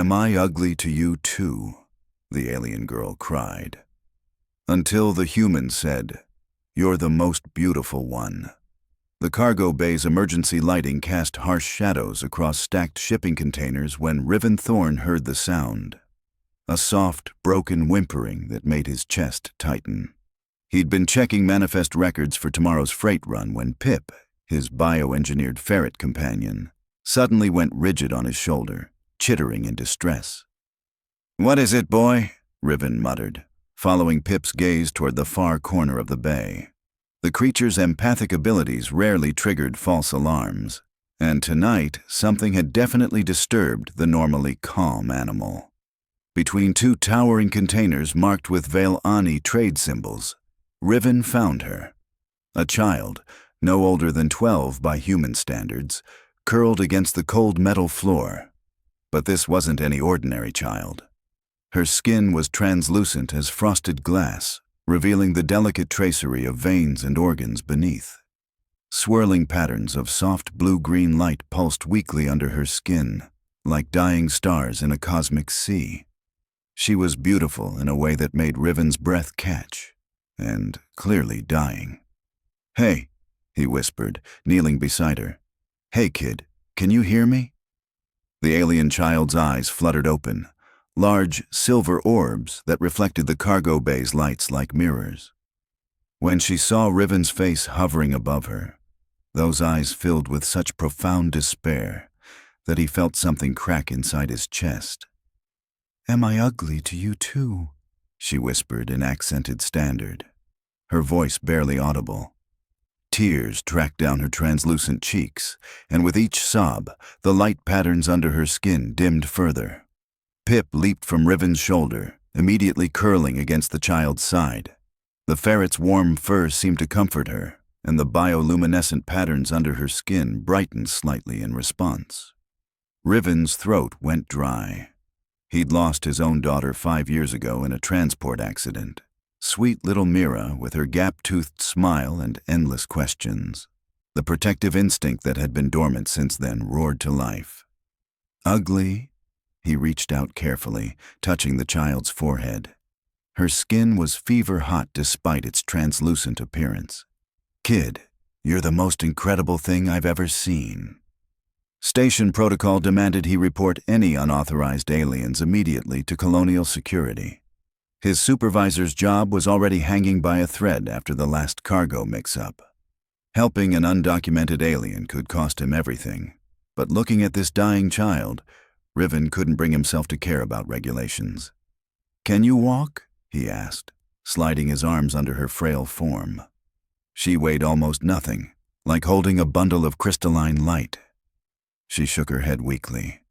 "Am I ugly to you too?" the alien girl cried. Until the human said, "You're the most beautiful one." The cargo bay's emergency lighting cast harsh shadows across stacked shipping containers when Riven Thorne heard the sound. A soft, broken whimpering that made his chest tighten. He'd been checking manifest records for tomorrow's freight run when Pip, his bioengineered ferret companion, suddenly went rigid on his shoulder, chittering in distress. "What is it, boy?" Riven muttered, following Pip's gaze toward the far corner of the bay. The creature's empathic abilities rarely triggered false alarms, and tonight something had definitely disturbed the normally calm animal. Between two towering containers marked with Veil-Ani trade symbols, Riven found her. A child, no older than 12 by human standards, curled against the cold metal floor. But this wasn't any ordinary child. Her skin was translucent as frosted glass, revealing the delicate tracery of veins and organs beneath. Swirling patterns of soft blue-green light pulsed weakly under her skin, like dying stars in a cosmic sea. She was beautiful in a way that made Riven's breath catch, and clearly dying. "Hey," he whispered, kneeling beside her. "Hey, kid, can you hear me?" The alien child's eyes fluttered open, large silver orbs that reflected the cargo bay's lights like mirrors. When she saw Riven's face hovering above her, those eyes filled with such profound despair that he felt something crack inside his chest. "Am I ugly to you too?" she whispered in accented standard, her voice barely audible. Tears tracked down her translucent cheeks, and with each sob, the light patterns under her skin dimmed further. Pip leaped from Riven's shoulder, immediately curling against the child's side. The ferret's warm fur seemed to comfort her, and the bioluminescent patterns under her skin brightened slightly in response. Riven's throat went dry. He'd lost his own daughter 5 years ago in a transport accident. Sweet little Mira with her gap-toothed smile and endless questions. The protective instinct that had been dormant since then roared to life. "Ugly?" He reached out carefully, touching the child's forehead. Her skin was fever-hot despite its translucent appearance. "Kid, you're the most incredible thing I've ever seen." Station protocol demanded he report any unauthorized aliens immediately to Colonial Security. His supervisor's job was already hanging by a thread after the last cargo mix-up. Helping an undocumented alien could cost him everything, but looking at this dying child, Riven couldn't bring himself to care about regulations. "Can you walk?" he asked, sliding his arms under her frail form. She weighed almost nothing, like holding a bundle of crystalline light. She shook her head weakly.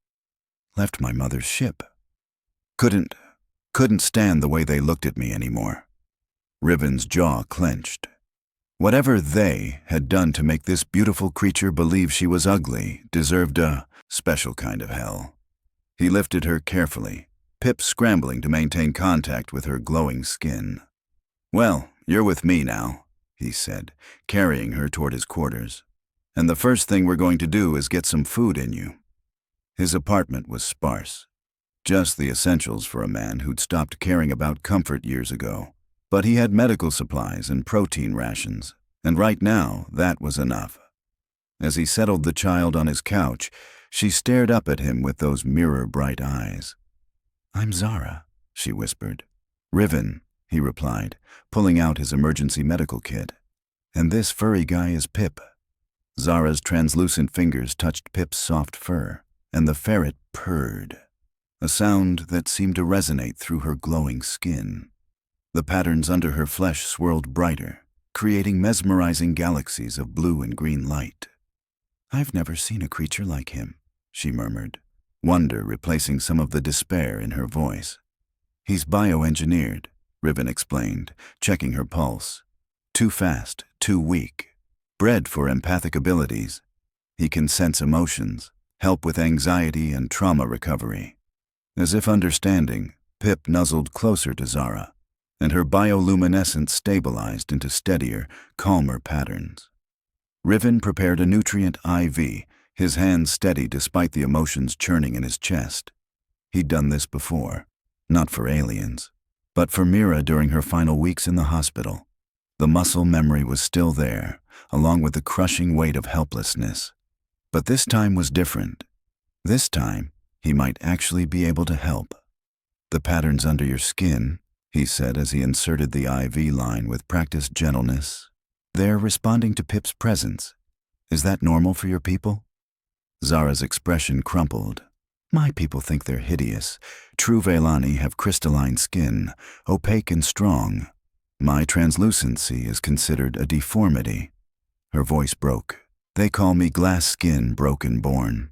"Left my mother's ship. Couldn't stand the way they looked at me anymore." Riven's jaw clenched. Whatever they had done to make this beautiful creature believe she was ugly deserved a special kind of hell. He lifted her carefully, Pip scrambling to maintain contact with her glowing skin. "Well, you're with me now," he said, carrying her toward his quarters. "And the first thing we're going to do is get some food in you." His apartment was sparse. Just the essentials for a man who'd stopped caring about comfort years ago. But he had medical supplies and protein rations, and right now that was enough. As he settled the child on his couch, she stared up at him with those mirror-bright eyes. "I'm Zara," she whispered. "Riven," he replied, pulling out his emergency medical kit. "And this furry guy is Pip." Zara's translucent fingers touched Pip's soft fur, and the ferret purred, a sound that seemed to resonate through her glowing skin. The patterns under her flesh swirled brighter, creating mesmerizing galaxies of blue and green light. "I've never seen a creature like him," she murmured, wonder replacing some of the despair in her voice. "He's bioengineered," Riven explained, checking her pulse. "Too fast, too weak. Bred for empathic abilities. He can sense emotions, help with anxiety and trauma recovery." As if understanding, Pip nuzzled closer to Zara, and her bioluminescence stabilized into steadier, calmer patterns. Riven prepared a nutrient IV, his hands steady despite the emotions churning in his chest. He'd done this before, not for aliens, but for Mira during her final weeks in the hospital. The muscle memory was still there, along with the crushing weight of helplessness. But this time was different. This time, he might actually be able to help. "The patterns under your skin," he said as he inserted the IV line with practiced gentleness, "they're responding to Pip's presence. Is that normal for your people?" Zara's expression crumpled. "My people think they're hideous. True Velani have crystalline skin, opaque and strong. My translucency is considered a deformity." Her voice broke. "They call me glass skin broken born."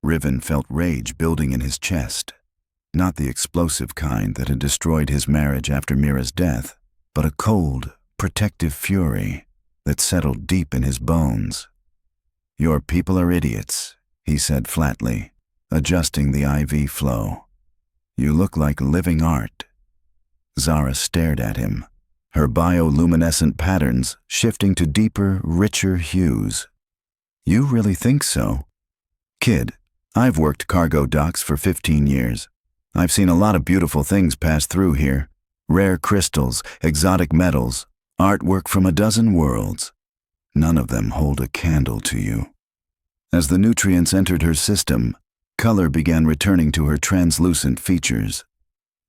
Riven felt rage building in his chest. Not the explosive kind that had destroyed his marriage after Mira's death, but a cold, protective fury that settled deep in his bones. "Your people are idiots," he said flatly, adjusting the IV flow. "You look like living art." Zara stared at him, her bioluminescent patterns shifting to deeper, richer hues. "You really think so?" "Kid, I've worked cargo docks for 15 years. I've seen a lot of beautiful things pass through here. Rare crystals, exotic metals, artwork from a dozen worlds. None of them hold a candle to you." As the nutrients entered her system, color began returning to her translucent features.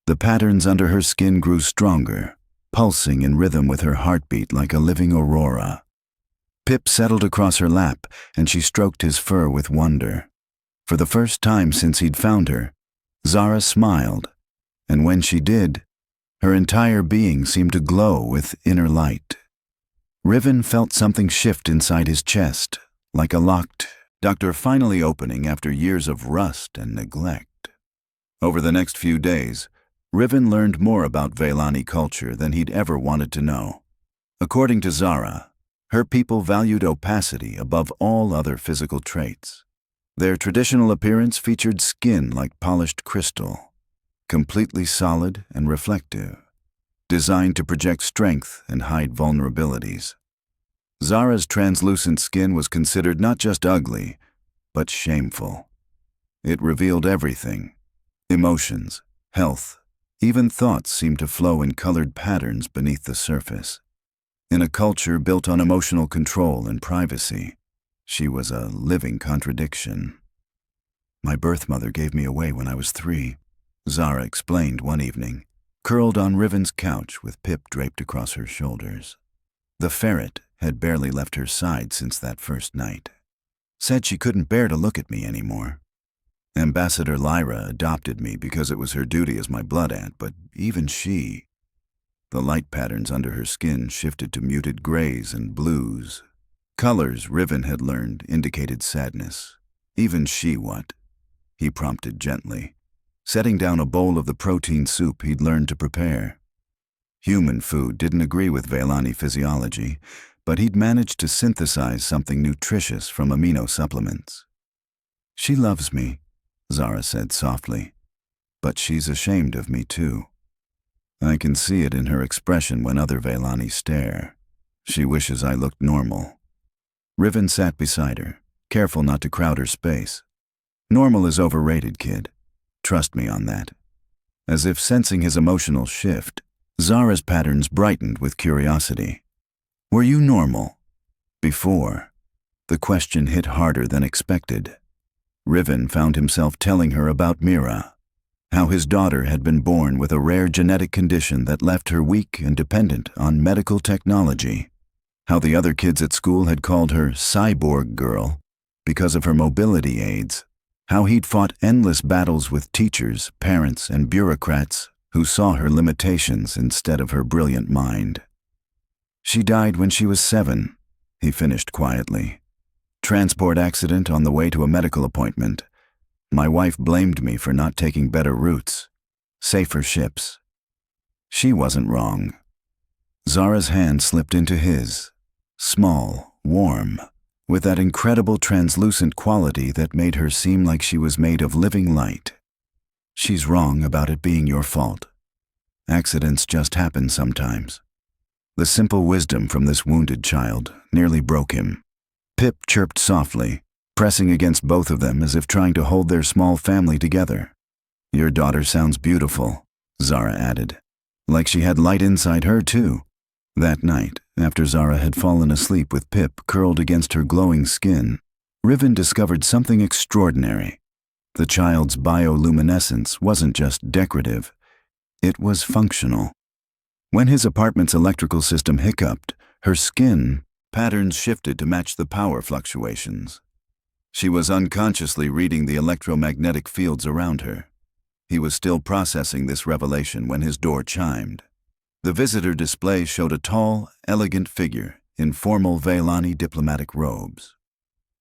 The patterns under her skin grew stronger, pulsing in rhythm with her heartbeat like a living aurora. Pip settled across her lap, and she stroked his fur with wonder. For the first time since he'd found her, Zara smiled, and when she did, her entire being seemed to glow with inner light. Riven felt something shift inside his chest, like a locked door finally opening after years of rust and neglect. Over the next few days, Riven learned more about Velani culture than he'd ever wanted to know. According to Zara, her people valued opacity above all other physical traits. Their traditional appearance featured skin like polished crystal, completely solid and reflective, designed to project strength and hide vulnerabilities. Zara's translucent skin was considered not just ugly, but shameful. It revealed everything: emotions, health, even thoughts seemed to flow in colored patterns beneath the surface. In a culture built on emotional control and privacy, she was a living contradiction. "My birth mother gave me away when I was 3, Zara explained one evening, curled on Riven's couch with Pip draped across her shoulders. The ferret had barely left her side since that first night. Said she couldn't bear to look at me anymore. Ambassador Lyra adopted me because it was her duty as my blood aunt, but even she..." The light patterns under her skin shifted to muted grays and blues. Colors Riven had learned indicated sadness. "Even she what?" he prompted gently, setting down a bowl of the protein soup he'd learned to prepare. Human food didn't agree with Velani physiology, but he'd managed to synthesize something nutritious from amino supplements. "She loves me," Zara said softly, "but she's ashamed of me too. I can see it in her expression when other Velani stare. She wishes I looked normal." Riven sat beside her, careful not to crowd her space. "Normal is overrated, kid. Trust me on that." As if sensing his emotional shift, Zara's patterns brightened with curiosity. "Were you normal before?" The question hit harder than expected. Riven found himself telling her about Mira, how his daughter had been born with a rare genetic condition that left her weak and dependent on medical technology, how the other kids at school had called her cyborg girl because of her mobility aids, how he'd fought endless battles with teachers, parents, and bureaucrats who saw her limitations instead of her brilliant mind. "She died when she was 7, he finished quietly. "Transport accident on the way to a medical appointment. My wife blamed me for not taking better routes, safer ships. She wasn't wrong." Zara's hand slipped into his, small, warm, with that incredible translucent quality that made her seem like she was made of living light. "She's wrong about it being your fault. Accidents just happen sometimes." The simple wisdom from this wounded child nearly broke him. Pip chirped softly, pressing against both of them as if trying to hold their small family together. Your daughter sounds beautiful, Zara added. Like she had light inside her, too. That night, after Zara had fallen asleep with Pip curled against her glowing skin, Riven discovered something extraordinary. The child's bioluminescence wasn't just decorative, it was functional. When his apartment's electrical system hiccuped, her skin patterns shifted to match the power fluctuations. She was unconsciously reading the electromagnetic fields around her. He was still processing this revelation when his door chimed. The visitor display showed a tall, elegant figure in formal Veilani diplomatic robes.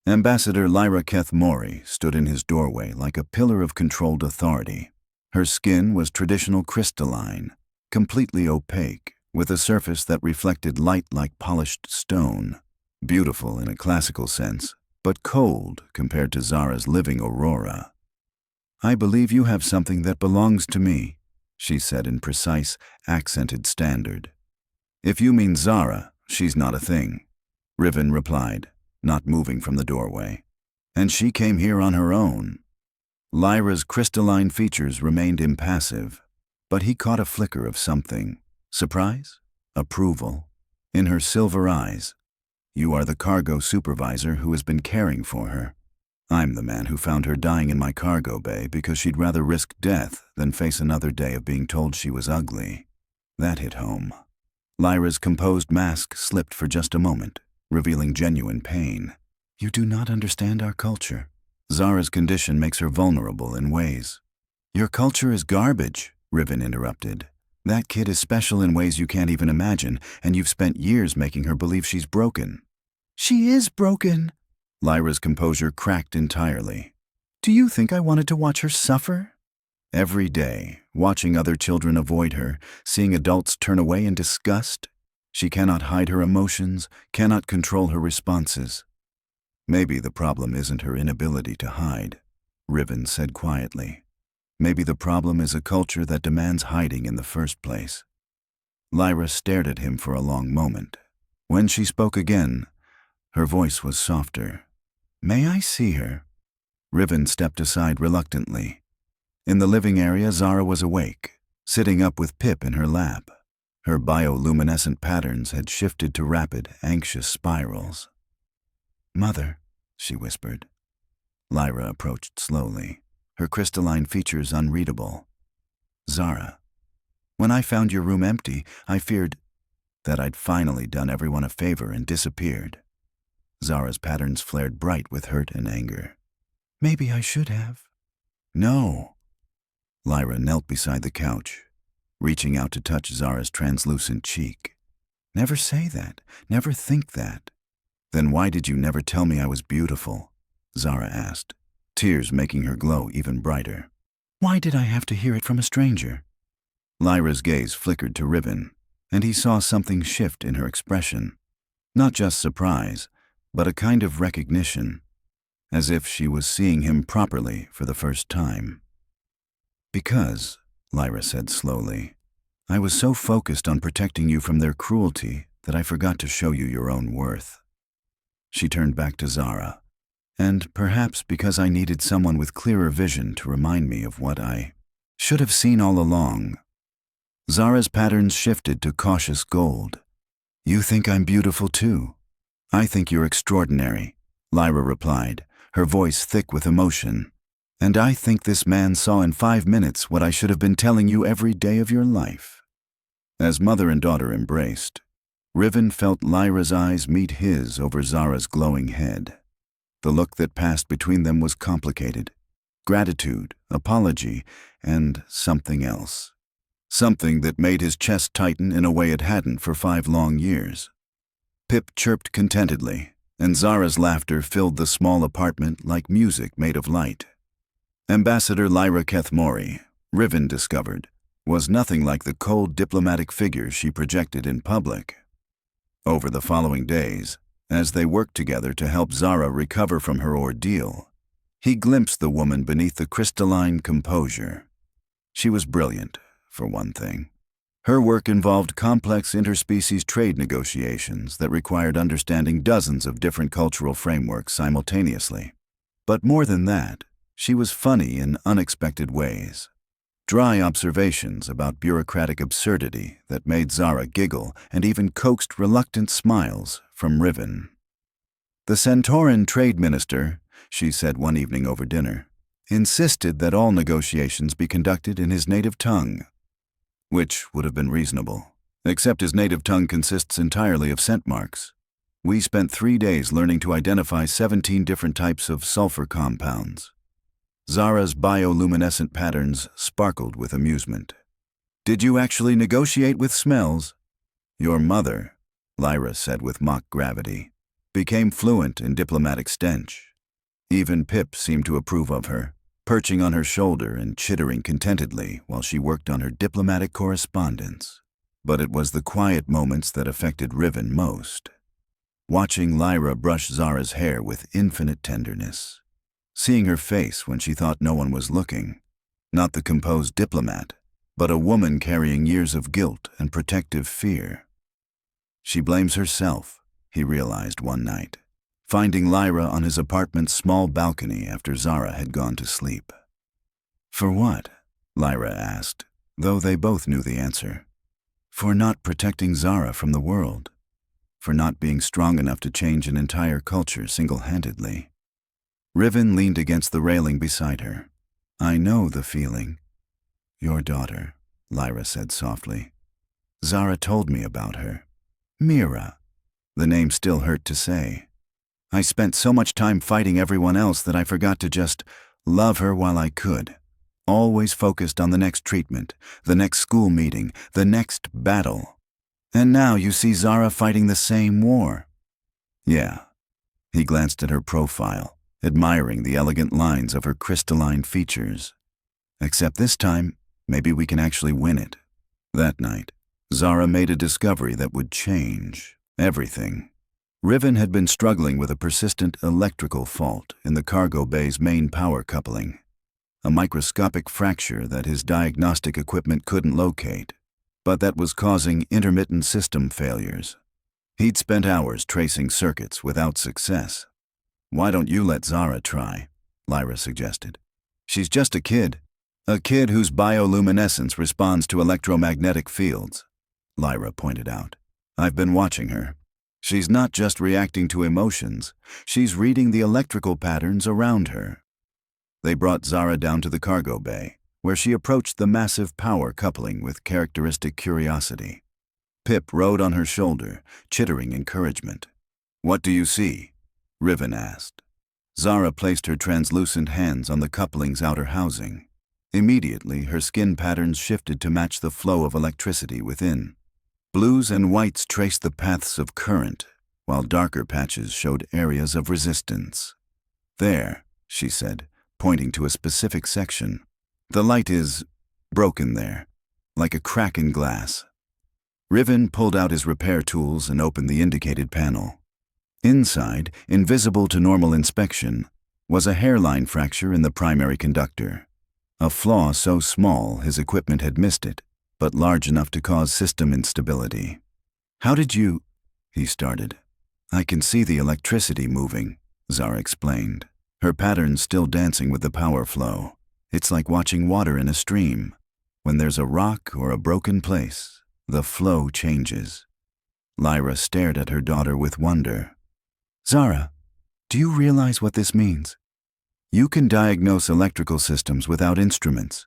Ambassador Lyra Keth Mori stood in his doorway like a pillar of controlled authority. Her skin was traditional crystalline, completely opaque, with a surface that reflected light like polished stone. Beautiful in a classical sense, but cold compared to Zara's living aurora. "I believe you have something that belongs to me," she said in precise, accented standard. "If you mean Zara, she's not a thing," Riven replied, not moving from the doorway. "And she came here on her own." Lyra's crystalline features remained impassive, but he caught a flicker of something. Surprise? Approval? In her silver eyes. "You are the cargo supervisor who has been caring for her. I'm the man who found her dying in my cargo bay because she'd rather risk death than face another day of being told she was ugly." That hit home. Lyra's composed mask slipped for just a moment, revealing genuine pain. "You do not understand our culture. Zara's condition makes her vulnerable in ways." "Your culture is garbage," Riven interrupted. "That kid is special in ways you can't even imagine, and you've spent years making her believe she's broken." "She is broken." Lyra's composure cracked entirely. "Do you think I wanted to watch her suffer?" Every day, watching other children avoid her, seeing adults turn away in disgust. She cannot hide her emotions, cannot control her responses. "Maybe the problem isn't her inability to hide," Riven said quietly. "Maybe the problem is a culture that demands hiding in the first place." Lyra stared at him for a long moment. When she spoke again, her voice was softer. "May I see her?" Riven stepped aside reluctantly. In the living area, Zara was awake, sitting up with Pip in her lap. Her bioluminescent patterns had shifted to rapid, anxious spirals. "Mother," she whispered. Lyra approached slowly, her crystalline features unreadable. "Zara, when I found your room empty, I feared that I'd finally done everyone a favor and disappeared." Zara's patterns flared bright with hurt and anger. "Maybe I should have." "No." Lyra knelt beside the couch, reaching out to touch Zara's translucent cheek. "Never say that. Never think that." "Then why did you never tell me I was beautiful?" Zara asked, tears making her glow even brighter. "Why did I have to hear it from a stranger?" Lyra's gaze flickered to Riven, and he saw something shift in her expression. Not just surprise, but a kind of recognition, as if she was seeing him properly for the first time. "Because," Lyra said slowly, "I was so focused on protecting you from their cruelty that I forgot to show you your own worth." She turned back to Zara. "And perhaps because I needed someone with clearer vision to remind me of what I should have seen all along." Zara's patterns shifted to cautious gold. "You think I'm beautiful too?" "I think you're extraordinary," Lyra replied, her voice thick with emotion. "And I think this man saw in 5 minutes what I should have been telling you every day of your life." As mother and daughter embraced, Riven felt Lyra's eyes meet his over Zara's glowing head. The look that passed between them was complicated. Gratitude, apology, and something else. Something that made his chest tighten in a way it hadn't for 5 long years. Pip chirped contentedly, and Zara's laughter filled the small apartment like music made of light. Ambassador Lyra Keth Mori, Riven discovered, was nothing like the cold diplomatic figure she projected in public. Over the following days, as they worked together to help Zara recover from her ordeal, he glimpsed the woman beneath the crystalline composure. She was brilliant, for one thing. Her work involved complex interspecies trade negotiations that required understanding dozens of different cultural frameworks simultaneously. But more than that, she was funny in unexpected ways. dry observations about bureaucratic absurdity that made Zara giggle and even coaxed reluctant smiles from Riven. "The Centauran trade minister," she said one evening over dinner, insisted that all negotiations be conducted in his native tongue, which would have been reasonable, except his native tongue consists entirely of scent marks. We spent 3 days learning to identify 17 different types of sulfur compounds. Zara's bioluminescent patterns sparkled with amusement. "Did you actually negotiate with smells?" "Your mother," Lyra said with mock gravity, became fluent in diplomatic stench. Even Pip seemed to approve of her, perching on her shoulder and chittering contentedly while she worked on her diplomatic correspondence. But it was the quiet moments that affected Riven most. Watching Lyra brush Zara's hair with infinite tenderness. Seeing her face when she thought no one was looking. Not the composed diplomat, but a woman carrying years of guilt and protective fear. She blames herself, he realized one night, finding Lyra on his apartment's small balcony after Zara had gone to sleep. "For what?" Lyra asked, though they both knew the answer. "For not protecting Zara from the world. For not being strong enough to change an entire culture single-handedly." Riven leaned against the railing beside her. "I know the feeling." "Your daughter," Lyra said softly. "Zara told me about her. Mira." The name still hurt to say. "I spent so much time fighting everyone else that I forgot to just love her while I could. Always focused on the next treatment, the next school meeting, the next battle. And now you see Zara fighting the same war." "Yeah." He glanced at her profile, admiring the elegant lines of her crystalline features. "Except this time, maybe we can actually win it." That night, Zara made a discovery that would change everything. Riven had been struggling with a persistent electrical fault in the cargo bay's main power coupling, a microscopic fracture that his diagnostic equipment couldn't locate, but that was causing intermittent system failures. He'd spent hours tracing circuits without success. "Why don't you let Zara try?" Lyra suggested. "She's just a kid whose bioluminescence responds to electromagnetic fields," Lyra pointed out. "I've been watching her. She's not just reacting to emotions, she's reading the electrical patterns around her." They brought Zara down to the cargo bay, where she approached the massive power coupling with characteristic curiosity. Pip rode on her shoulder, chittering encouragement. "What do you see?" Riven asked. Zara placed her translucent hands on the coupling's outer housing. Immediately, her skin patterns shifted to match the flow of electricity within. Blues and whites traced the paths of current, while darker patches showed areas of resistance. "There," she said, pointing to a specific section. "The light is broken there, like a crack in glass." Riven pulled out his repair tools and opened the indicated panel. Inside, invisible to normal inspection, was a hairline fracture in the primary conductor. A flaw so small his equipment had missed it, but large enough to cause system instability. "How did you—" he started. "I can see the electricity moving," Zara explained, her patterns still dancing with the power flow. "It's like watching water in a stream. When there's a rock or a broken place, the flow changes." Lyra stared at her daughter with wonder. "Zara, do you realize what this means? You can diagnose electrical systems without instruments.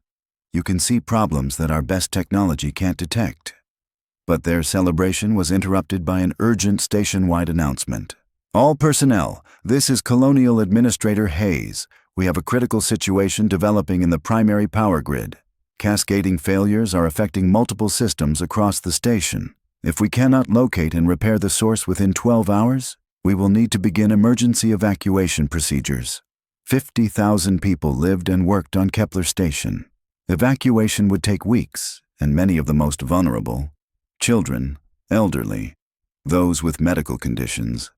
You can see problems that our best technology can't detect." But their celebration was interrupted by an urgent station-wide announcement. "All personnel, this is Colonial Administrator Hayes. We have a critical situation developing in the primary power grid. Cascading failures are affecting multiple systems across the station. If we cannot locate and repair the source within 12 hours, we will need to begin emergency evacuation procedures." 50,000 people lived and worked on Kepler Station. Evacuation would take weeks, and many of the most vulnerable, children, elderly, those with medical conditions,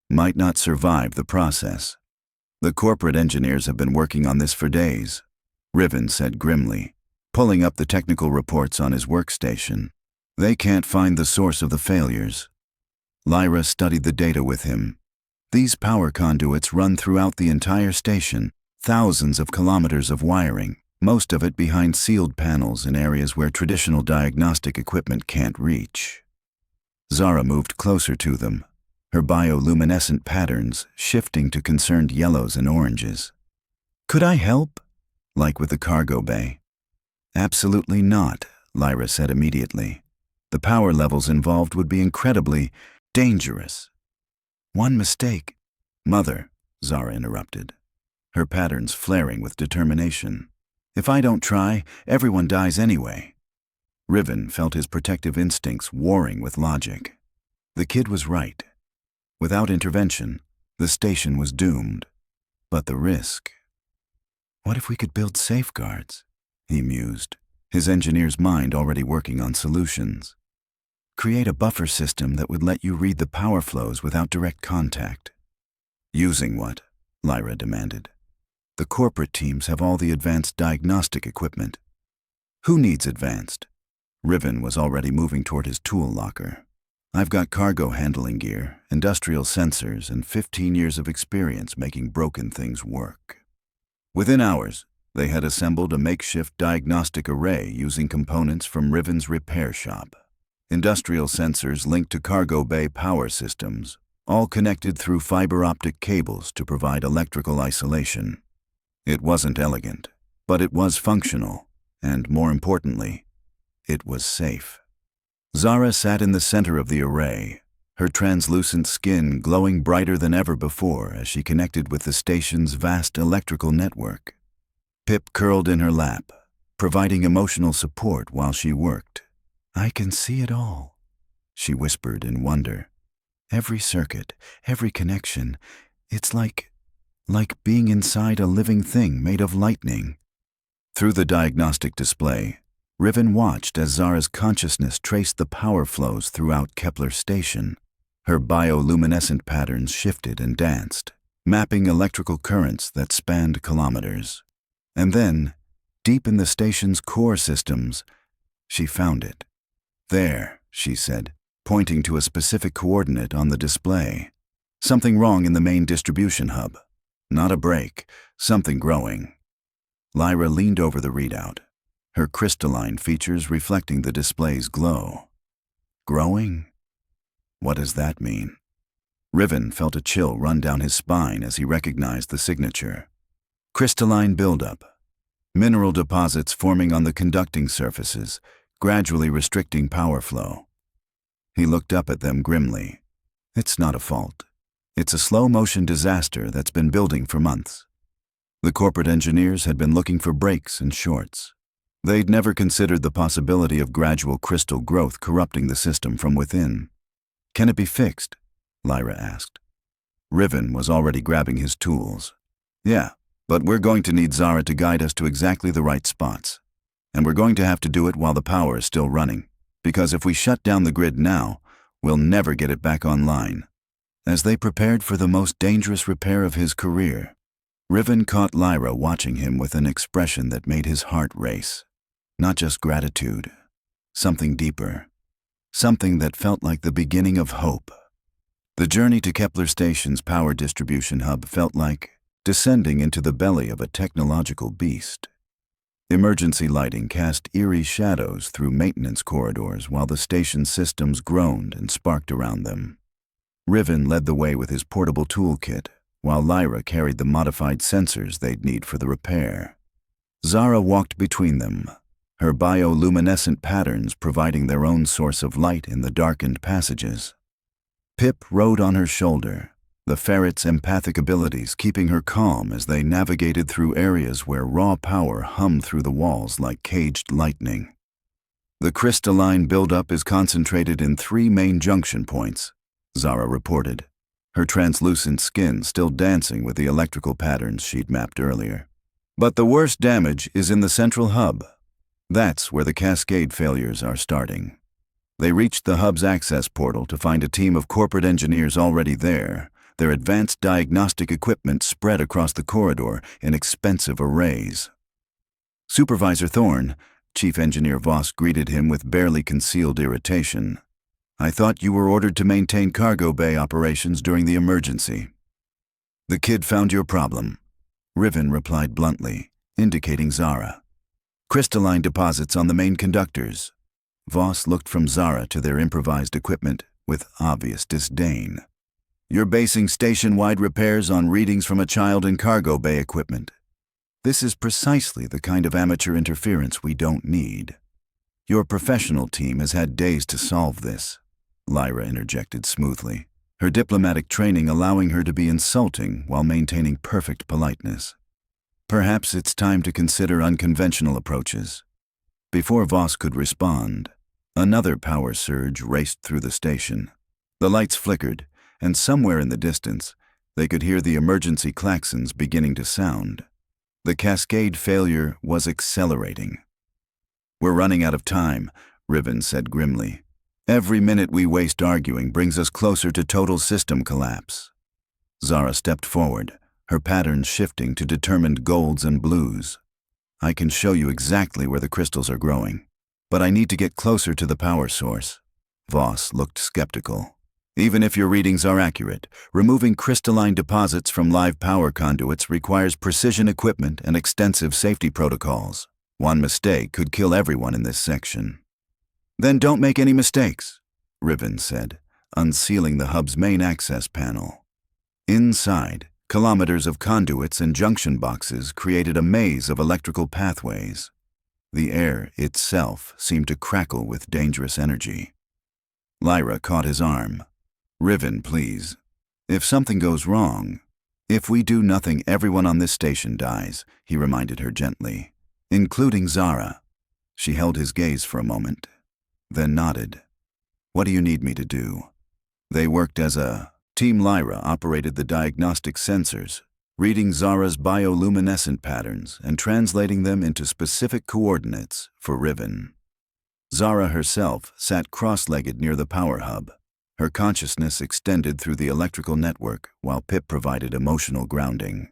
might not survive the process. "The corporate engineers have been working on this for days," Riven said grimly, pulling up the technical reports on his workstation. "They can't find the source of the failures." Lyra studied the data with him. "These power conduits run throughout the entire station, thousands of kilometers of wiring, most of it behind sealed panels in areas where traditional diagnostic equipment can't reach. Zara moved closer to them, her bioluminescent patterns shifting to concerned yellows and oranges. "Could I help? Like with the cargo bay?" "Absolutely not," Lyra said immediately. "The power levels involved would be incredibly dangerous." "One mistake." "Mother," Zara interrupted, her patterns flaring with determination. "If I don't try, everyone dies anyway." Riven felt his protective instincts warring with logic. The kid was right. Without intervention, the station was doomed. But the risk... "What if we could build safeguards?" he mused, his engineer's mind already working on solutions. "Create a buffer system that would let you read the power flows without direct contact." "Using what?" Lyra demanded. "The corporate teams have all the advanced diagnostic equipment." "Who needs advanced?" Riven was already moving toward his tool locker. "I've got cargo handling gear, industrial sensors, and 15 years of experience making broken things work." Within hours, they had assembled a makeshift diagnostic array using components from Riven's repair shop. Industrial sensors linked to cargo bay power systems, all connected through fiber optic cables to provide electrical isolation. It wasn't elegant, but it was functional, and more importantly, it was safe. Zara sat in the center of the array, her translucent skin glowing brighter than ever before as she connected with the station's vast electrical network. Pip curled in her lap, providing emotional support while she worked. "I can see it all," she whispered in wonder. "Every circuit, every connection, it's like being inside a living thing made of lightning." Through the diagnostic display, Riven watched as Zara's consciousness traced the power flows throughout Kepler Station. Her bioluminescent patterns shifted and danced, mapping electrical currents that spanned kilometers. And then, deep in the station's core systems, she found it. "There," she said, pointing to a specific coordinate on the display. "Something wrong in the main distribution hub. Not a break, something growing." Lyra leaned over the readout, her crystalline features reflecting the display's glow. "Growing? What does that mean?" Riven felt a chill run down his spine as he recognized the signature. Crystalline buildup. Mineral deposits forming on the conducting surfaces, gradually restricting power flow. He looked up at them grimly. "It's not a fault. It's a slow-motion disaster that's been building for months." The corporate engineers had been looking for breaks and shorts. They'd never considered the possibility of gradual crystal growth corrupting the system from within. "Can it be fixed?" Lyra asked. Riven was already grabbing his tools. "Yeah, but we're going to need Zara to guide us to exactly the right spots. And we're going to have to do it while the power is still running, because if we shut down the grid now, we'll never get it back online." As they prepared for the most dangerous repair of his career, Riven caught Lyra watching him with an expression that made his heart race. Not just gratitude, something deeper. Something that felt like the beginning of hope. The journey to Kepler Station's power distribution hub felt like descending into the belly of a technological beast. Emergency lighting cast eerie shadows through maintenance corridors while the station's systems groaned and sparked around them. Riven led the way with his portable toolkit, while Lyra carried the modified sensors they'd need for the repair. Zara walked between them, her bioluminescent patterns providing their own source of light in the darkened passages. Pip rode on her shoulder, the ferret's empathic abilities keeping her calm as they navigated through areas where raw power hummed through the walls like caged lightning. "The crystalline buildup is concentrated in 3 main junction points," Zara reported, her translucent skin still dancing with the electrical patterns she'd mapped earlier. "But the worst damage is in the central hub. That's where the cascade failures are starting." They reached the hub's access portal to find a team of corporate engineers already there, their advanced diagnostic equipment spread across the corridor in expensive arrays. Supervisor Thorne, Chief Engineer Voss greeted him with barely concealed irritation. "I thought you were ordered to maintain cargo bay operations during the emergency." "The kid found your problem," Riven replied bluntly, indicating Zara. Crystalline deposits on the main conductors. Voss looked from Zara to their improvised equipment with obvious disdain. You're basing station-wide repairs on readings from a child in cargo bay equipment. This is precisely the kind of amateur interference we don't need. Your professional team has had days to solve this, Lyra interjected smoothly, her diplomatic training allowing her to be insulting while maintaining perfect politeness. Perhaps it's time to consider unconventional approaches. Before Voss could respond, another power surge raced through the station. The lights flickered, and somewhere in the distance, they could hear the emergency klaxons beginning to sound. The cascade failure was accelerating. We're running out of time, Riven said grimly. Every minute we waste arguing brings us closer to total system collapse. Zara stepped forward, her patterns shifting to determined golds and blues. I can show you exactly where the crystals are growing, but I need to get closer to the power source. Voss looked skeptical. Even if your readings are accurate, removing crystalline deposits from live power conduits requires precision equipment and extensive safety protocols. One mistake could kill everyone in this section. Then don't make any mistakes, Riven said, unsealing the hub's main access panel. Inside, kilometers of conduits and junction boxes created a maze of electrical pathways. The air itself seemed to crackle with dangerous energy. Lyra caught his arm. Riven, please. If something goes wrong, if we do nothing, everyone on this station dies, he reminded her gently, including Zara. She held his gaze for a moment, then nodded. What do you need me to do? They worked as a Team. Lyra operated the diagnostic sensors, reading Zara's bioluminescent patterns and translating them into specific coordinates for Riven. Zara herself sat cross-legged near the power hub. Her consciousness extended through the electrical network while Pip provided emotional grounding.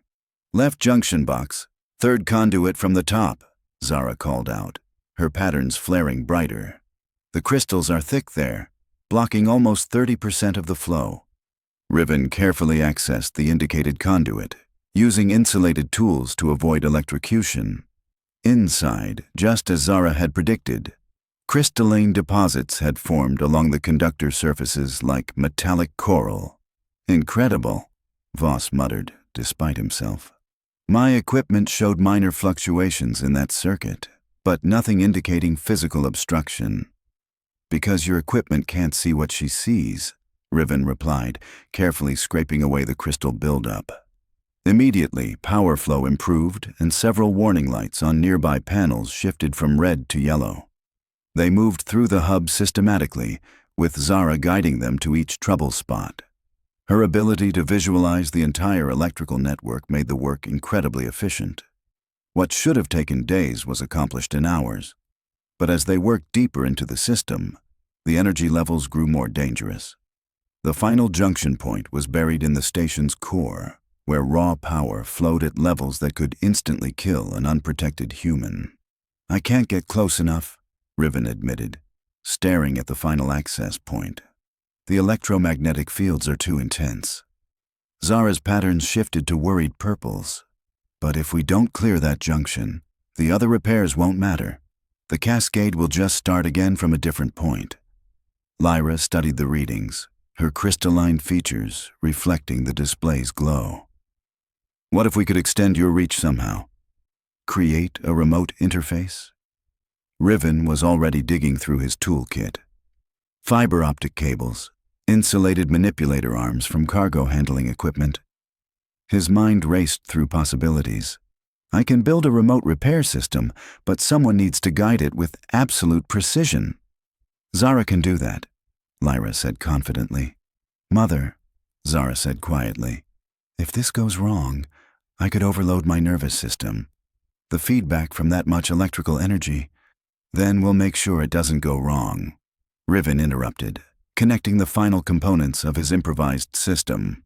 Left junction box, third conduit from the top, Zara called out, her patterns flaring brighter. The crystals are thick there, blocking almost 30% of the flow. Riven carefully accessed the indicated conduit, using insulated tools to avoid electrocution. Inside, just as Zara had predicted, crystalline deposits had formed along the conductor surfaces like metallic coral. Incredible, Voss muttered, despite himself. My equipment showed minor fluctuations in that circuit, but nothing indicating physical obstruction. Because your equipment can't see what she sees, Riven replied, carefully scraping away the crystal buildup. Immediately, power flow improved and several warning lights on nearby panels shifted from red to yellow. They moved through the hub systematically, with Zara guiding them to each trouble spot. Her ability to visualize the entire electrical network made the work incredibly efficient. What should have taken days was accomplished in hours. But as they worked deeper into the system, the energy levels grew more dangerous. The final junction point was buried in the station's core, where raw power flowed at levels that could instantly kill an unprotected human. I can't get close enough, Riven admitted, staring at the final access point. The electromagnetic fields are too intense. Zara's patterns shifted to worried purples. But if we don't clear that junction, the other repairs won't matter. The cascade will just start again from a different point. Lyra studied the readings, her crystalline features reflecting the display's glow. What if we could extend your reach somehow? Create a remote interface? Riven was already digging through his toolkit. Fiber optic cables, insulated manipulator arms from cargo handling equipment. His mind raced through possibilities. I can build a remote repair system, but someone needs to guide it with absolute precision. Zara can do that, Lyra said confidently. Mother, Zara said quietly, if this goes wrong, I could overload my nervous system. The feedback from that much electrical energy. Then we'll make sure it doesn't go wrong. Riven interrupted, connecting the final components of his improvised system.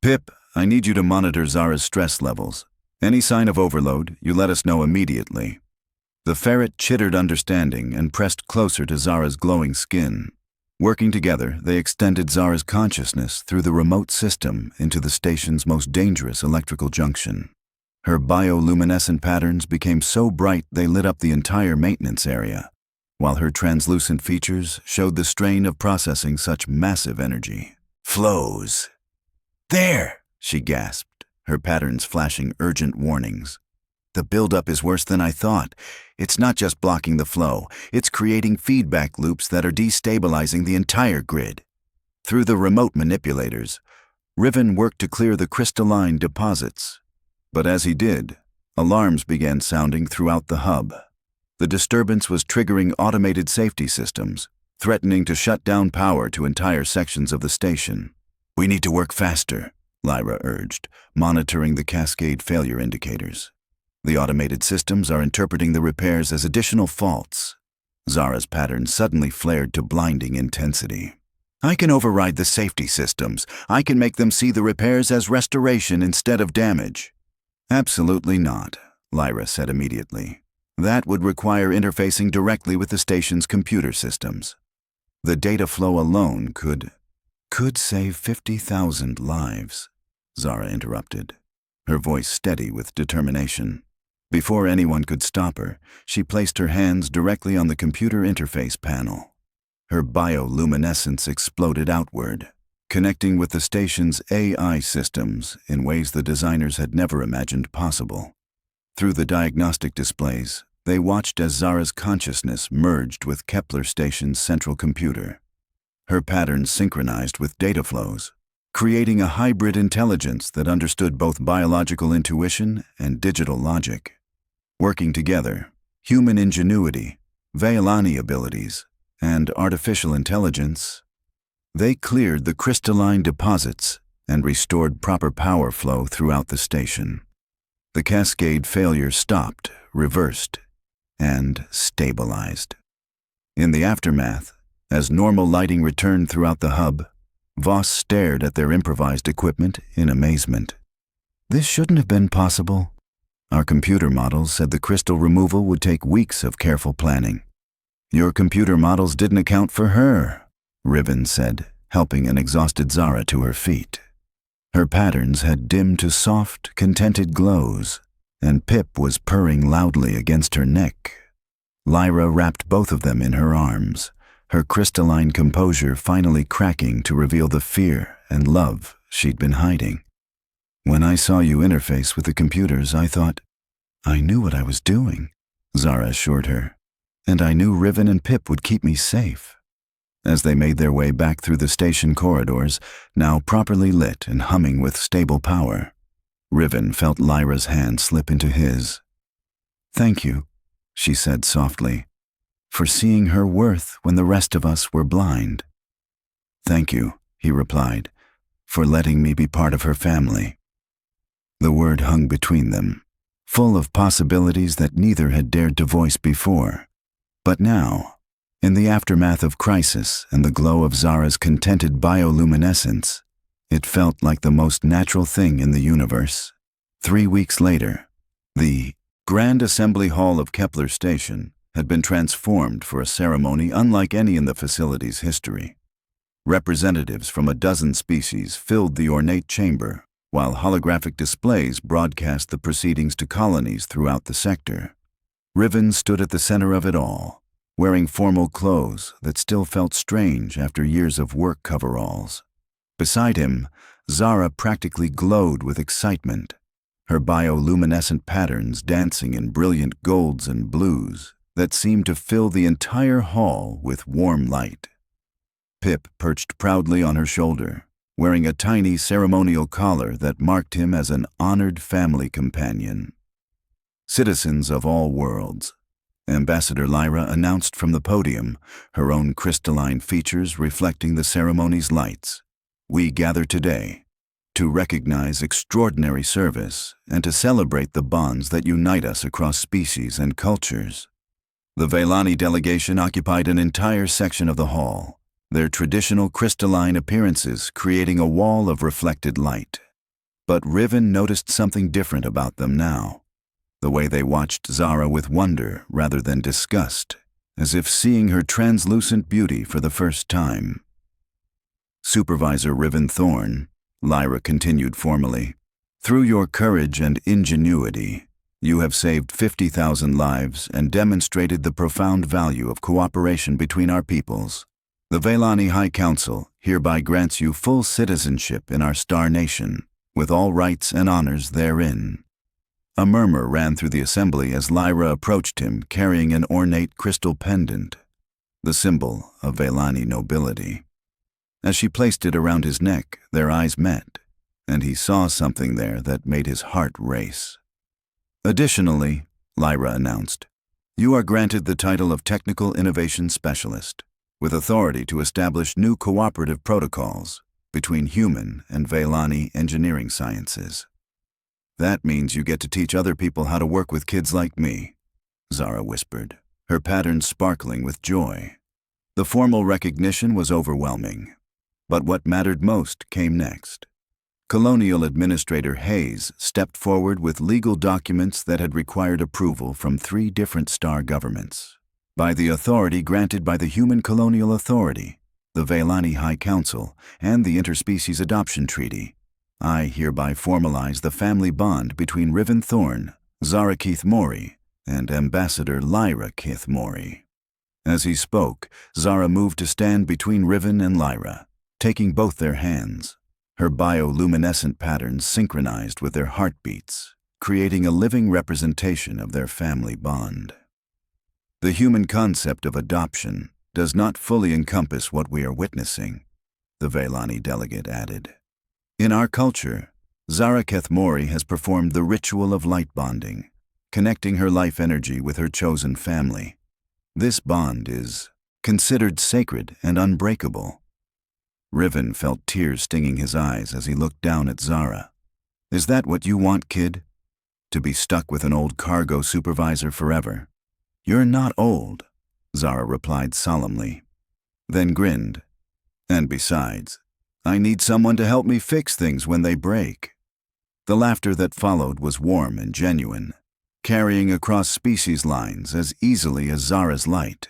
Pip, I need you to monitor Zara's stress levels. Any sign of overload, you let us know immediately. The ferret chittered understanding and pressed closer to Zara's glowing skin. Working together, they extended Zara's consciousness through the remote system into the station's most dangerous electrical junction. Her bioluminescent patterns became so bright they lit up the entire maintenance area, while her translucent features showed the strain of processing such massive energy. "Flows! There!" she gasped, her patterns flashing urgent warnings. "The buildup is worse than I thought. It's not just blocking the flow, it's creating feedback loops that are destabilizing the entire grid." Through the remote manipulators, Riven worked to clear the crystalline deposits. But as he did, alarms began sounding throughout the hub. The disturbance was triggering automated safety systems, threatening to shut down power to entire sections of the station. "We need to work faster," Lyra urged, monitoring the cascade failure indicators. "The automated systems are interpreting the repairs as additional faults." Zara's pattern suddenly flared to blinding intensity. "I can override the safety systems. I can make them see the repairs as restoration instead of damage." "Absolutely not," Lyra said immediately. "That would require interfacing directly with the station's computer systems. The data flow alone could save 50,000 lives," Zara interrupted, her voice steady with determination. Before anyone could stop her, she placed her hands directly on the computer interface panel. Her bioluminescence exploded outward, connecting with the station's AI systems in ways the designers had never imagined possible. Through the diagnostic displays, they watched as Zara's consciousness merged with Kepler Station's central computer. Her patterns synchronized with data flows, creating a hybrid intelligence that understood both biological intuition and digital logic. Working together, human ingenuity, Veilani abilities, and artificial intelligence, they cleared the crystalline deposits and restored proper power flow throughout the station. The cascade failure stopped, reversed, and stabilized. In the aftermath, as normal lighting returned throughout the hub, Voss stared at their improvised equipment in amazement. "This shouldn't have been possible. Our computer models said the crystal removal would take weeks of careful planning." "Your computer models didn't account for her," Riven said, helping an exhausted Zara to her feet. Her patterns had dimmed to soft, contented glows, and Pip was purring loudly against her neck. Lyra wrapped both of them in her arms, her crystalline composure finally cracking to reveal the fear and love she'd been hiding. "When I saw you interface with the computers, I thought, I knew what I was doing," Zara assured her. "And I knew Riven and Pip would keep me safe." As they made their way back through the station corridors, now properly lit and humming with stable power, Riven felt Lyra's hand slip into his. "Thank you," she said softly, "for seeing her worth when the rest of us were blind." "Thank you," he replied, "for letting me be part of her family." The word hung between them, full of possibilities that neither had dared to voice before. But now, in the aftermath of crisis and the glow of Zara's contented bioluminescence, it felt like the most natural thing in the universe. 3 weeks later, the Grand Assembly Hall of Kepler Station had been transformed for a ceremony unlike any in the facility's history. Representatives from a dozen species filled the ornate chamber, while holographic displays broadcast the proceedings to colonies throughout the sector. Riven stood at the center of it all, wearing formal clothes that still felt strange after years of work coveralls. Beside him, Zara practically glowed with excitement, her bioluminescent patterns dancing in brilliant golds and blues that seemed to fill the entire hall with warm light. Pip perched proudly on her shoulder, wearing a tiny ceremonial collar that marked him as an honored family companion. "Citizens of all worlds," Ambassador Lyra announced from the podium, her own crystalline features reflecting the ceremony's lights. "We gather today to recognize extraordinary service and to celebrate the bonds that unite us across species and cultures." The Veilani delegation occupied an entire section of the hall, their traditional crystalline appearances creating a wall of reflected light. But Riven noticed something different about them now. The way they watched Zara with wonder rather than disgust, as if seeing her translucent beauty for the first time. "Supervisor Riven Thorne," Lyra continued formally, Through your courage and ingenuity, you have saved 50,000 lives and demonstrated the profound value of cooperation between our peoples. The Velani High Council hereby grants you full citizenship in our star nation, with all rights and honors therein. A murmur ran through the assembly as Lyra approached him carrying an ornate crystal pendant, the symbol of Velani nobility. As she placed it around his neck, their eyes met, and he saw something there that made his heart race. Additionally, Lyra announced, you are granted the title of Technical Innovation Specialist, with authority to establish new cooperative protocols between human and Velani engineering sciences. That means you get to teach other people how to work with kids like me, Zara whispered, her patterns sparkling with joy. The formal recognition was overwhelming, but what mattered most came next. Colonial Administrator Hayes stepped forward with legal documents that had required approval from 3 different star governments. By the authority granted by the Human Colonial Authority, the Velani High Council, and the Interspecies Adoption Treaty, I hereby formalize the family bond between Riven Thorne, Zara Keith-Mori, and Ambassador Lyra Keith-Mori. As he spoke, Zara moved to stand between Riven and Lyra, taking both their hands. Her bioluminescent patterns synchronized with their heartbeats, creating a living representation of their family bond. The human concept of adoption does not fully encompass what we are witnessing, the Velani delegate added. In our culture, Zara Keith-Mori has performed the ritual of light bonding, connecting her life energy with her chosen family. This bond is considered sacred and unbreakable. Riven felt tears stinging his eyes as he looked down at Zara. Is that what you want, kid? To be stuck with an old cargo supervisor forever? You're not old, Zara replied solemnly, then grinned. And besides, I need someone to help me fix things when they break. The laughter that followed was warm and genuine, carrying across species lines as easily as Zara's light.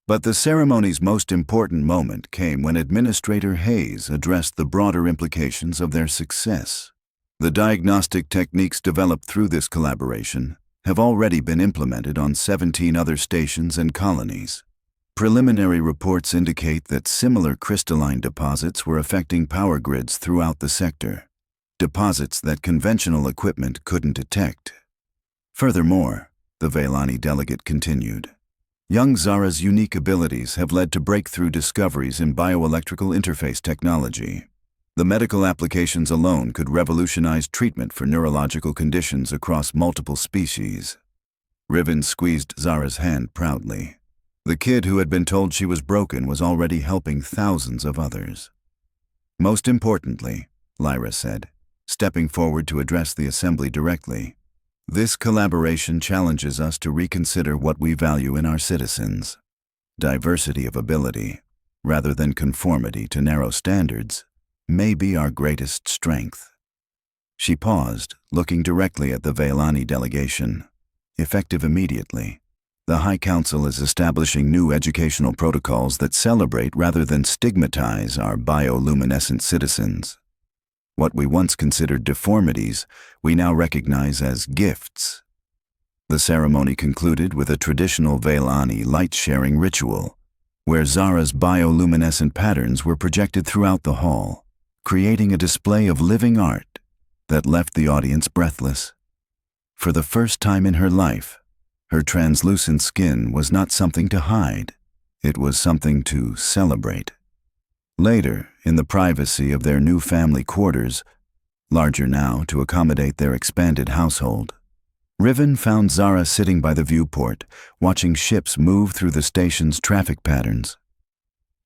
But the ceremony's most important moment came when Administrator Hayes addressed the broader implications of their success. The diagnostic techniques developed through this collaboration have already been implemented on 17 other stations and colonies. Preliminary reports indicate that similar crystalline deposits were affecting power grids throughout the sector, deposits that conventional equipment couldn't detect. Furthermore, the Velani delegate continued, young Zara's unique abilities have led to breakthrough discoveries in bioelectrical interface technology. The medical applications alone could revolutionize treatment for neurological conditions across multiple species. Riven squeezed Zara's hand proudly. The kid who had been told she was broken was already helping thousands of others. Most importantly, Lyra said, stepping forward to address the assembly directly, this collaboration challenges us to reconsider what we value in our citizens. Diversity of ability, rather than conformity to narrow standards, may be our greatest strength. She paused, looking directly at the Velani delegation. Effective immediately, the High Council is establishing new educational protocols that celebrate rather than stigmatize our bioluminescent citizens. What we once considered deformities, we now recognize as gifts. The ceremony concluded with a traditional Velani light-sharing ritual, where Zara's bioluminescent patterns were projected throughout the hall, creating a display of living art that left the audience breathless. For the first time in her life, her translucent skin was not something to hide, it was something to celebrate. Later, in the privacy of their new family quarters, larger now to accommodate their expanded household, Riven found Zara sitting by the viewport, watching ships move through the station's traffic patterns.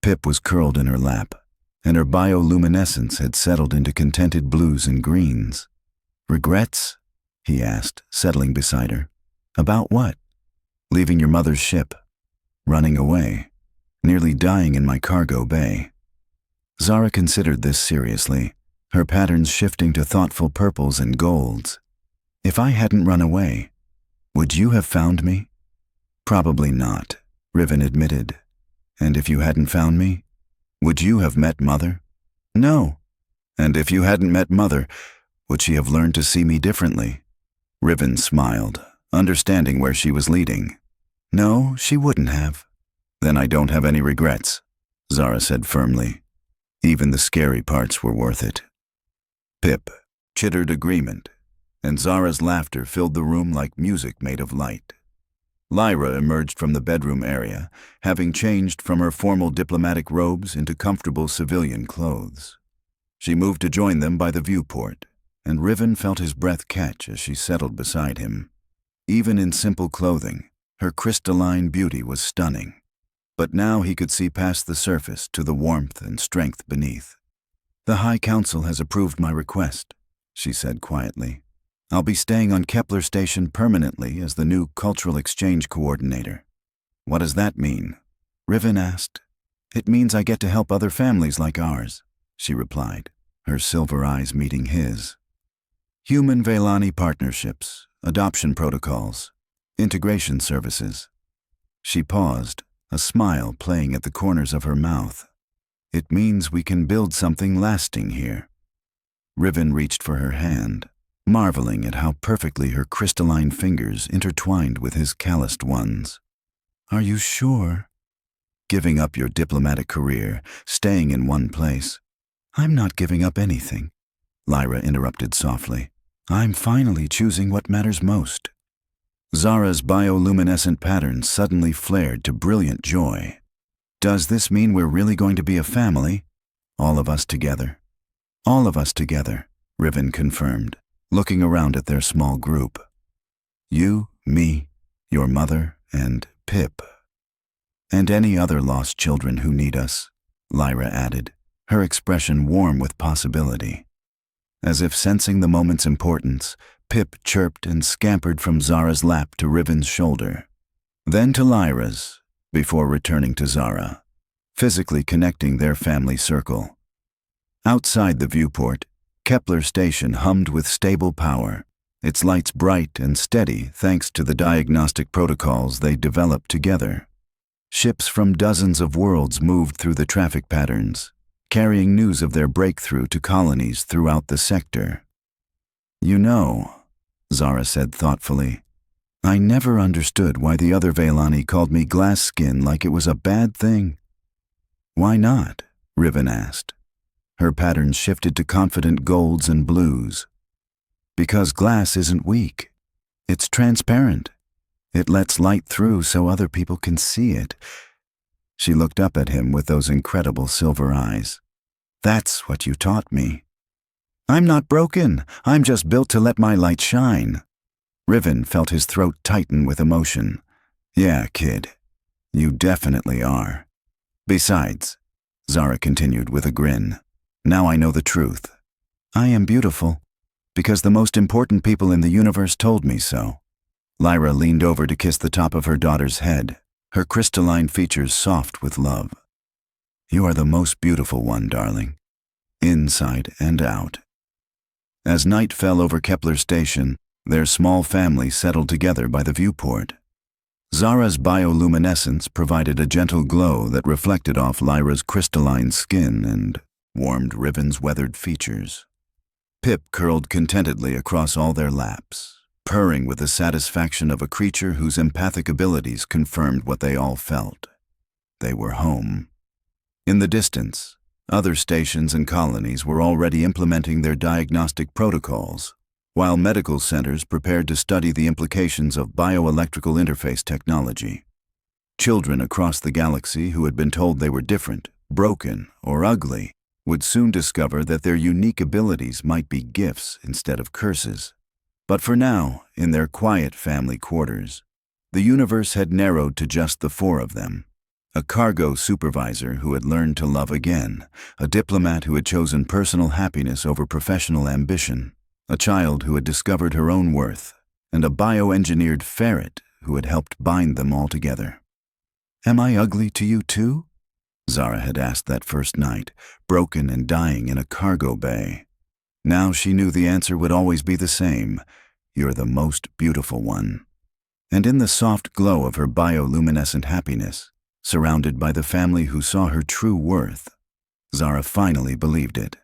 Pip was curled in her lap, and her bioluminescence had settled into contented blues and greens. Regrets? He asked, settling beside her. About what? Leaving your mother's ship. Running away. Nearly dying in my cargo bay. Zara considered this seriously, her patterns shifting to thoughtful purples and golds. If I hadn't run away, would you have found me? Probably not, Riven admitted. And if you hadn't found me, would you have met Mother? No. And if you hadn't met Mother, Would she have learned to see me differently? Riven smiled, understanding where she was leading. No, she wouldn't have. Then I don't have any regrets, Zara said firmly. Even the scary parts were worth it. Pip chittered agreement, and Zara's laughter filled the room like music made of light. Lyra emerged from the bedroom area, having changed from her formal diplomatic robes into comfortable civilian clothes. She moved to join them by the viewport, and Riven felt his breath catch as she settled beside him. Even in simple clothing, her crystalline beauty was stunning. But now he could see past the surface to the warmth and strength beneath. "The High Council has approved my request," she said quietly. "I'll be staying on Kepler Station permanently as the new cultural exchange coordinator." "What does that mean?" Riven asked. "It means I get to help other families like ours," she replied, her silver eyes meeting his. "Human-Velani partnerships, adoption protocols, integration services." She paused, a smile playing at the corners of her mouth. "It means we can build something lasting here." Riven reached for her hand, marveling at how perfectly her crystalline fingers intertwined with his calloused ones. "Are you sure?" "Giving up your diplomatic career, staying in one place." "I'm not giving up anything," Lyra interrupted softly. "I'm finally choosing what matters most." Zara's bioluminescent patterns suddenly flared to brilliant joy. "Does this mean we're really going to be a family? All of us together?" "All of us together," Riven confirmed, looking around at their small group. "You, me, your mother, and Pip. And any other lost children who need us," Lyra added, her expression warm with possibility. As if sensing the moment's importance, Pip chirped and scampered from Zara's lap to Riven's shoulder, then to Lyra's, before returning to Zara, physically connecting their family circle. Outside the viewport, Kepler Station hummed with stable power, its lights bright and steady thanks to the diagnostic protocols they developed together. Ships from dozens of worlds moved through the traffic patterns, carrying news of their breakthrough to colonies throughout the sector. "You know," Zara said thoughtfully, "I never understood why the other Velani called me glass skin like it was a bad thing." "Why not?" Riven asked. Her patterns shifted to confident golds and blues. "Because glass isn't weak. It's transparent. It lets light through so other people can see it." She looked up at him with those incredible silver eyes. "That's what you taught me." "I'm not broken. I'm just built to let my light shine." Riven felt his throat tighten with emotion. "Yeah, kid. You definitely are. Besides," Zara continued with a grin, "now I know the truth. I am beautiful, because the most important people in the universe told me so." Lyra leaned over to kiss the top of her daughter's head, her crystalline features soft with love. "You are the most beautiful one, darling. Inside and out." As night fell over Kepler Station, their small family settled together by the viewport. Zara's bioluminescence provided a gentle glow that reflected off Lyra's crystalline skin and warmed Riven's weathered features. Pip curled contentedly across all their laps, purring with the satisfaction of a creature whose empathic abilities confirmed what they all felt. They were home. In the distance, other stations and colonies were already implementing their diagnostic protocols, while medical centers prepared to study the implications of bioelectrical interface technology. Children across the galaxy who had been told they were different, broken, or ugly would soon discover that their unique abilities might be gifts instead of curses. But for now, in their quiet family quarters, the universe had narrowed to just the four of them. A cargo supervisor who had learned to love again, a diplomat who had chosen personal happiness over professional ambition, a child who had discovered her own worth, and a bioengineered ferret who had helped bind them all together. "Am I ugly to you too?" Zara had asked that first night, broken and dying in a cargo bay. Now she knew the answer would always be the same: "You're the most beautiful one." And in the soft glow of her bioluminescent happiness, surrounded by the family who saw her true worth, Zara finally believed it.